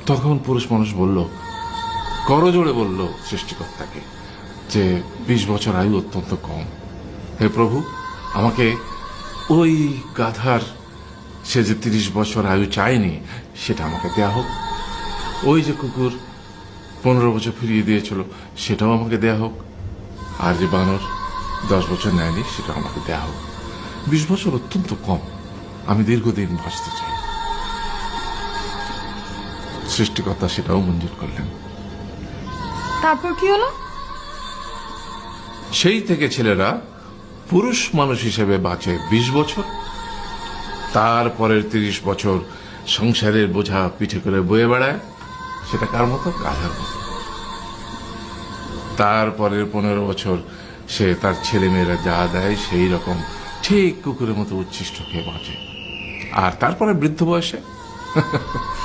তখন পুরুষ মানুষ বলল, করজোড়ে বলল সৃষ্টিকর্তাকে যে 20 বছর আয়ু অত্যন্ত কম। হে প্রভু, আমাকে ওই গাধার, সে যে 30 বছর আয়ু চায়নি, সেটা আমাকে দেয়া হোক। ওই যে কুকুর 15 বছর ফিরিয়ে দিয়েছিল, সেটাও আমাকে দেয়া হোক। আর যে বানর 10 বছর নেয়নি, সেটাও আমাকে দেয়া হোক। 20 বছর অত্যন্ত কম, আমি দীর্ঘদিন বাঁচতে চাই। সৃষ্টিকর্তা সেটাও মঞ্জুর করলেন। তারপর কি হলো? সেই থেকে ছেলেরা পুরুষ মানুষ হিসেবে বাঁচে 20 বছর, তারপরের 30 বছর সংসারের বোঝা পিঠে করে বয়ে বেড়ায়, সেটা কার মতো? গাধার মতো। তারপরের 15 বছর সে তার ছেলে মেয়েরা যা দেয় সেই রকম ঠিক কুকুরের মতো উচ্ছিষ্ট খেয়ে বাঁচে। আর তারপরে বৃদ্ধ বয়সে